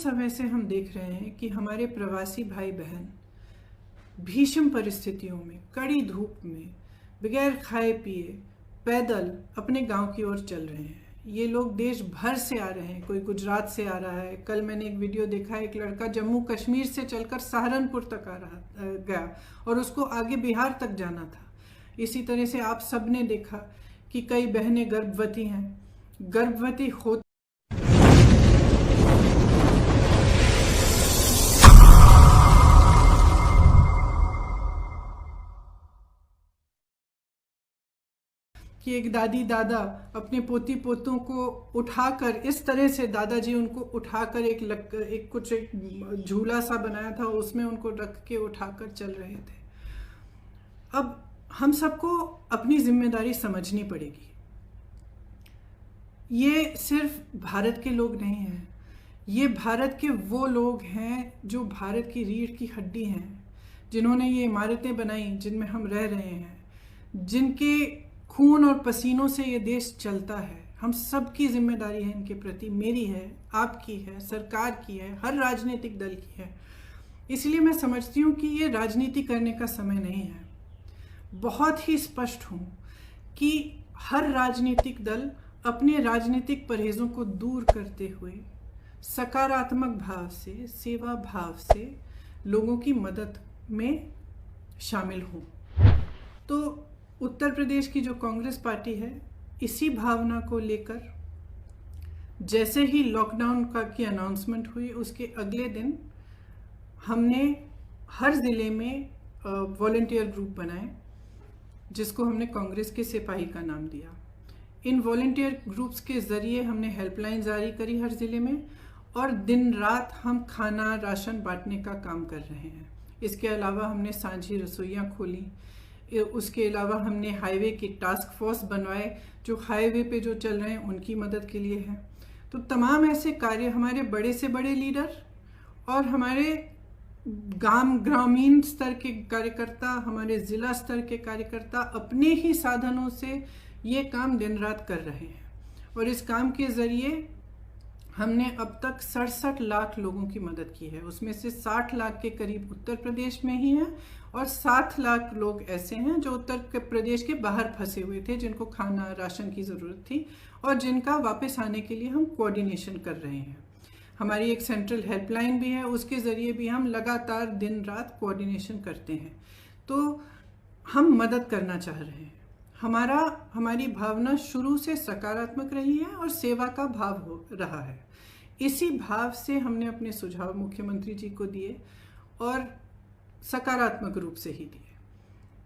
समय से हम देख रहे हैं कि हमारे प्रवासी भाई बहन भीषण परिस्थितियों में, कड़ी धूप में, बगैर खाए पिए पैदल अपने गांव की ओर चल रहे हैं। ये लोग देश भर से आ रहे हैं, कोई गुजरात से आ रहा है। कल मैंने एक वीडियो देखा, एक लड़का जम्मू कश्मीर से चलकर सहारनपुर तक गया और उसको आगे बिहार तक जाना था। इसी तरह से आप सब ने देखा कि कई बहनें गर्भवती हैं, गर्भवती होती कि एक दादी दादा अपने पोती पोतों को उठाकर, इस तरह से दादाजी उनको उठाकर एक झूला सा बनाया था, उसमें उनको रख के उठाकर चल रहे थे। अब हम सबको अपनी जिम्मेदारी समझनी पड़ेगी। ये सिर्फ भारत के लोग नहीं हैं, ये भारत के वो लोग हैं जो भारत की रीढ़ की हड्डी हैं, जिन्होंने ये इमारतें बनाई जिनमें हम रह रहे हैं, जिनके खून और पसीनों से ये देश चलता है। हम सब की जिम्मेदारी है इनके प्रति, मेरी है, आपकी है, सरकार की है, हर राजनीतिक दल की है। इसलिए मैं समझती हूँ कि ये राजनीति करने का समय नहीं है। बहुत ही स्पष्ट हूँ कि हर राजनीतिक दल अपने राजनीतिक परहेजों को दूर करते हुए सकारात्मक भाव से, सेवा भाव से लोगों की मदद में शामिल हो। तो उत्तर प्रदेश की जो कांग्रेस पार्टी है, इसी भावना को लेकर जैसे ही लॉकडाउन की अनाउंसमेंट हुई, उसके अगले दिन हमने हर ज़िले में वॉलंटियर ग्रुप बनाए, जिसको हमने कांग्रेस के सिपाही का नाम दिया। इन वॉलंटियर ग्रुप्स के ज़रिए हमने हेल्पलाइन जारी करी हर ज़िले में, और दिन रात हम खाना राशन बांटने का काम कर रहे हैं। इसके अलावा हमने सांझी रसोइयाँ खोली। उसके अलावा हमने हाईवे की टास्क फोर्स बनवाए, जो हाईवे पे जो चल रहे हैं उनकी मदद के लिए हैं। तो तमाम ऐसे कार्य हमारे बड़े से बड़े लीडर और हमारे ग्रामीण स्तर के कार्यकर्ता, हमारे ज़िला स्तर के कार्यकर्ता अपने ही साधनों से ये काम दिन रात कर रहे हैं। और इस काम के ज़रिए हमने अब तक 67 लाख लोगों की मदद की है। उसमें से 60 लाख के करीब उत्तर प्रदेश में ही हैं, और 7 लाख लोग ऐसे हैं जो उत्तर प्रदेश के बाहर फंसे हुए थे, जिनको खाना राशन की ज़रूरत थी और जिनका वापस आने के लिए हम कोऑर्डिनेशन कर रहे हैं। हमारी एक सेंट्रल हेल्पलाइन भी है, उसके ज़रिए भी हम लगातार दिन रात कोऑर्डिनेशन करते हैं। तो हम मदद करना चाह रहे हैं। हमारी भावना शुरू से सकारात्मक रही है और सेवा का भाव हो रहा है। इसी भाव से हमने अपने सुझाव मुख्यमंत्री जी को दिए, और सकारात्मक रूप से ही दिए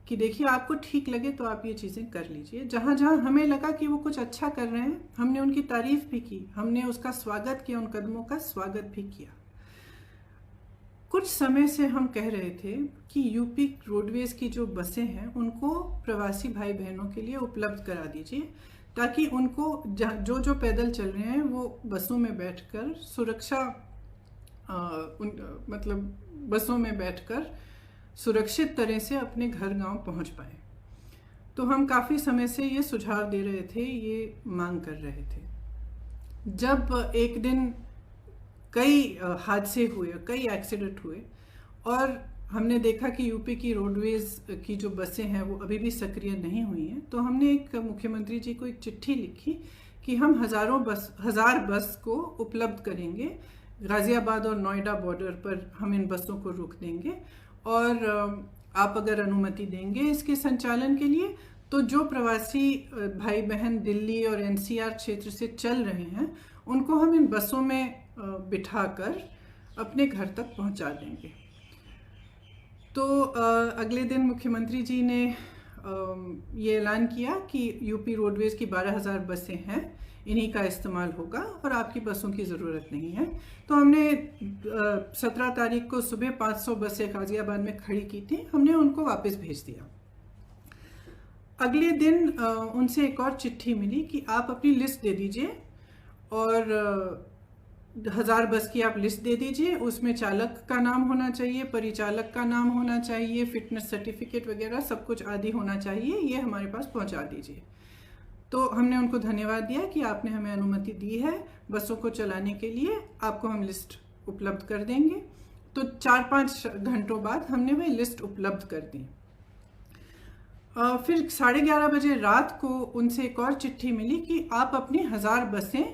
कि देखिए, आपको ठीक लगे तो आप ये चीज़ें कर लीजिए। जहाँ जहाँ हमें लगा कि वो कुछ अच्छा कर रहे हैं, हमने उनकी तारीफ भी की, हमने उसका स्वागत किया, उन कदमों का स्वागत भी किया। कुछ समय से हम कह रहे थे कि यूपी रोडवेज की जो बसें हैं उनको प्रवासी भाई बहनों के लिए उपलब्ध करा दीजिए, ताकि उनको जो पैदल चल रहे हैं वो बसों में बैठकर बसों में बैठकर सुरक्षित तरह से अपने घर गांव पहुंच पाए। तो हम काफ़ी समय से ये सुझाव दे रहे थे, ये मांग कर रहे थे। जब एक दिन कई हादसे हुए, कई एक्सीडेंट हुए, और हमने देखा कि यूपी की रोडवेज की जो बसें हैं वो अभी भी सक्रिय नहीं हुई हैं, तो हमने एक मुख्यमंत्री जी को एक चिट्ठी लिखी कि हम 1000 बस को उपलब्ध करेंगे। गाज़ियाबाद और नोएडा बॉर्डर पर हम इन बसों को रोक देंगे, और आप अगर अनुमति देंगे इसके संचालन के लिए, तो जो प्रवासी भाई बहन दिल्ली और एनसीआर क्षेत्र से चल रहे हैं उनको हम इन बसों में बिठाकर अपने घर तक पहुंचा देंगे। तो अगले दिन मुख्यमंत्री जी ने ये ऐलान किया कि यूपी रोडवेज की 12,000 बसें हैं, इन्हीं का इस्तेमाल होगा और आपकी बसों की ज़रूरत नहीं है। तो हमने 17 तारीख को सुबह 500 बसें गाज़ियाबाद में खड़ी की थी, हमने उनको वापस भेज दिया। अगले दिन उनसे एक और चिट्ठी मिली कि आप अपनी लिस्ट दे दीजिए, और 1000 बस की आप लिस्ट दे दीजिए, उसमें चालक का नाम होना चाहिए, परिचालक का नाम होना चाहिए, फिटनेस सर्टिफिकेट वगैरह सब कुछ आदि होना चाहिए, ये हमारे पास पहुंचा दीजिए। तो हमने उनको धन्यवाद दिया कि आपने हमें अनुमति दी है बसों को चलाने के लिए, आपको हम लिस्ट उपलब्ध कर देंगे। तो 4-5 घंटों बाद हमने वह लिस्ट उपलब्ध कर दी। फिर 11:30 बजे रात को उनसे एक और चिट्ठी मिली कि आप अपनी 1000 बसें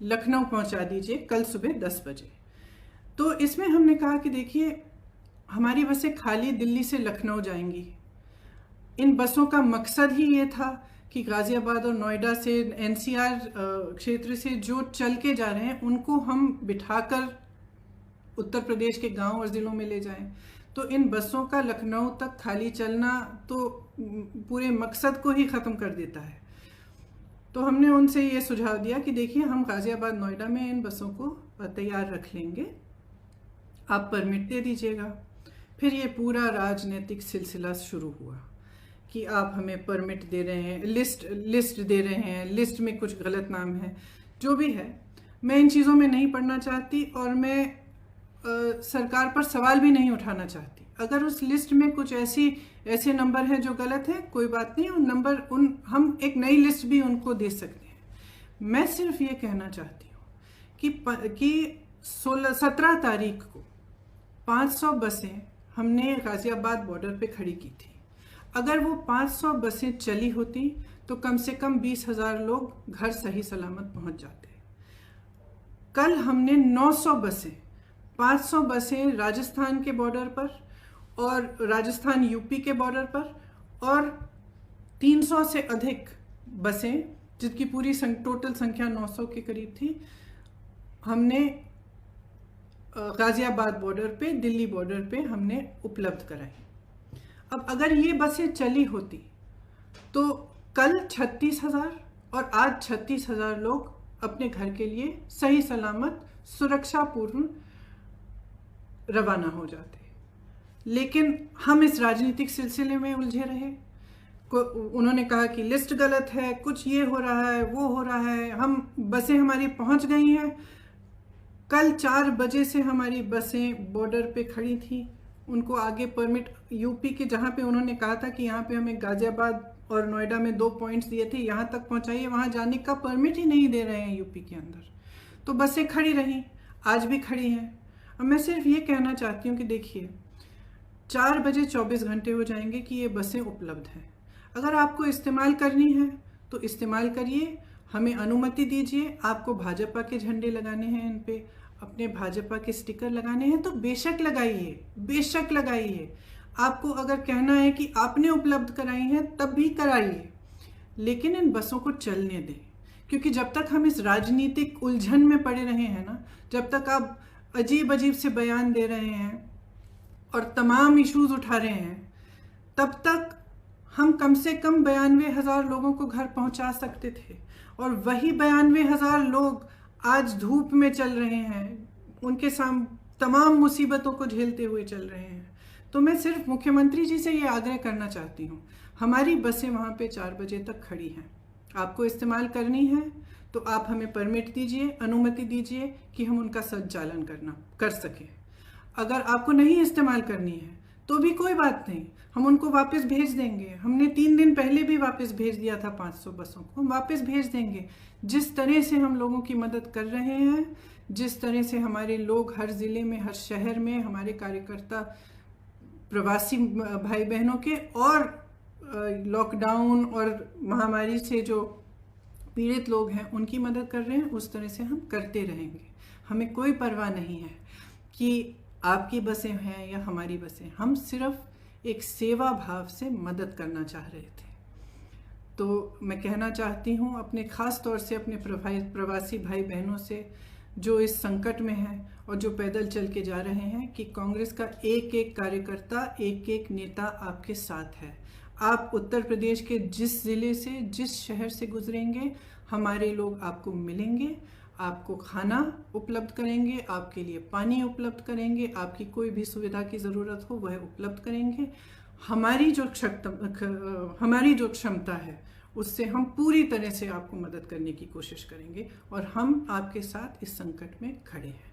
लखनऊ पहुंचा दीजिए कल सुबह 10 बजे। तो इसमें हमने कहा कि देखिए, हमारी बसें खाली दिल्ली से लखनऊ जाएंगी। इन बसों का मकसद ही ये था कि गाज़ियाबाद और नोएडा से, एनसीआर क्षेत्र से जो चल के जा रहे हैं उनको हम बिठाकर उत्तर प्रदेश के गांव और ज़िलों में ले जाएं। तो इन बसों का लखनऊ तक खाली चलना तो पूरे मकसद को ही ख़त्म कर देता है। तो हमने उनसे ये सुझाव दिया कि देखिए, हम गाज़ियाबाद नोएडा में इन बसों को तैयार रख लेंगे, आप परमिट दे दीजिएगा। फिर ये पूरा राजनीतिक सिलसिला शुरू हुआ कि आप हमें परमिट दे रहे हैं, लिस्ट दे रहे हैं, लिस्ट में कुछ गलत नाम है। जो भी है, मैं इन चीज़ों में नहीं पढ़ना चाहती और मैं सरकार पर सवाल भी नहीं उठाना चाहती। अगर उस लिस्ट में कुछ ऐसे नंबर हैं जो गलत हैं, कोई बात नहीं, हम एक नई लिस्ट भी उनको दे सकते हैं। मैं सिर्फ ये कहना चाहती हूँ कि 17 तारीख को 500 बसें हमने गाज़ियाबाद बॉर्डर पे खड़ी की थी। अगर वो 500 बसें चली होती तो कम से कम 20,000 लोग घर सही सलामत पहुंच जाते। कल हमने 900 बसें, 500 बसें राजस्थान के बॉर्डर पर और राजस्थान यूपी के बॉर्डर पर, और 300 से अधिक बसें, जिसकी पूरी टोटल संख्या 900 के करीब थी, हमने गाज़ियाबाद बॉर्डर पे, दिल्ली बॉर्डर पे हमने उपलब्ध कराई। अब अगर ये बसें चली होती तो कल 36,000 और आज 36,000 लोग अपने घर के लिए सही सलामत सुरक्षापूर्ण रवाना हो जाते। लेकिन हम इस राजनीतिक सिलसिले में उलझे रहे। उन्होंने कहा कि लिस्ट गलत है, कुछ ये हो रहा है, वो हो रहा है, बसें हमारी पहुंच गई हैं। कल 4 बजे से हमारी बसें बॉर्डर पे खड़ी थी। उनको आगे परमिट, यूपी के जहाँ पे उन्होंने कहा था कि यहाँ पे हमें गाज़ियाबाद और नोएडा में 2 पॉइंट्स दिए थे, यहाँ तक पहुँचाइए, वहाँ जाने का परमिट ही नहीं दे रहे हैं यूपी के अंदर। तो बसें खड़ी रहीं, आज भी खड़ी हैं। अब मैं सिर्फ ये कहना चाहती हूँ कि देखिए, 4 बजे 24 घंटे हो जाएंगे कि ये बसें उपलब्ध हैं। अगर आपको इस्तेमाल करनी है तो इस्तेमाल करिए, हमें अनुमति दीजिए। आपको भाजपा के झंडे लगाने हैं, इन पे अपने भाजपा के स्टिकर लगाने हैं तो बेशक लगाइए, बेशक लगाइए। आपको अगर कहना है कि आपने उपलब्ध कराई हैं तब भी कराइए, लेकिन इन बसों को चलने दें। क्योंकि जब तक हम इस राजनीतिक उलझन में पड़े रहे हैं ना, जब तक आप अजीब अजीब से बयान दे रहे हैं और तमाम इश्यूज उठा रहे हैं, तब तक हम कम से कम 92,000 लोगों को घर पहुंचा सकते थे। और वही 92,000 लोग आज धूप में चल रहे हैं, उनके सामने तमाम मुसीबतों को झेलते हुए चल रहे हैं। तो मैं सिर्फ मुख्यमंत्री जी से ये आग्रह करना चाहती हूँ, हमारी बसें वहाँ पे 4 बजे तक खड़ी हैं, आपको इस्तेमाल करनी है तो आप हमें परमिट दीजिए, अनुमति दीजिए कि हम उनका संचालन कर सकें। अगर आपको नहीं इस्तेमाल करनी है तो भी कोई बात नहीं, हम उनको वापस भेज देंगे। हमने 3 दिन पहले भी वापस भेज दिया था 500 बसों को, हम वापस भेज देंगे। जिस तरह से हम लोगों की मदद कर रहे हैं, जिस तरह से हमारे लोग हर ज़िले में, हर शहर में, हमारे कार्यकर्ता प्रवासी भाई बहनों के और लॉकडाउन और महामारी से जो पीड़ित लोग हैं उनकी मदद कर रहे हैं, उस तरह से हम करते रहेंगे। हमें कोई परवाह नहीं है कि आपकी बसें हैं या हमारी बसें, हम सिर्फ एक सेवा भाव से मदद करना चाह रहे थे। तो मैं कहना चाहती हूँ अपने ख़ास तौर से अपने प्रवासी भाई बहनों से जो इस संकट में हैं और जो पैदल चल के जा रहे हैं, कि कांग्रेस का एक एक कार्यकर्ता, एक एक नेता आपके साथ है। आप उत्तर प्रदेश के जिस ज़िले से, जिस शहर से गुजरेंगे, हमारे लोग आपको मिलेंगे, आपको खाना उपलब्ध करेंगे, आपके लिए पानी उपलब्ध करेंगे, आपकी कोई भी सुविधा की ज़रूरत हो वह उपलब्ध करेंगे। हमारी जो क्षमता है उससे हम पूरी तरह से आपको मदद करने की कोशिश करेंगे और हम आपके साथ इस संकट में खड़े हैं।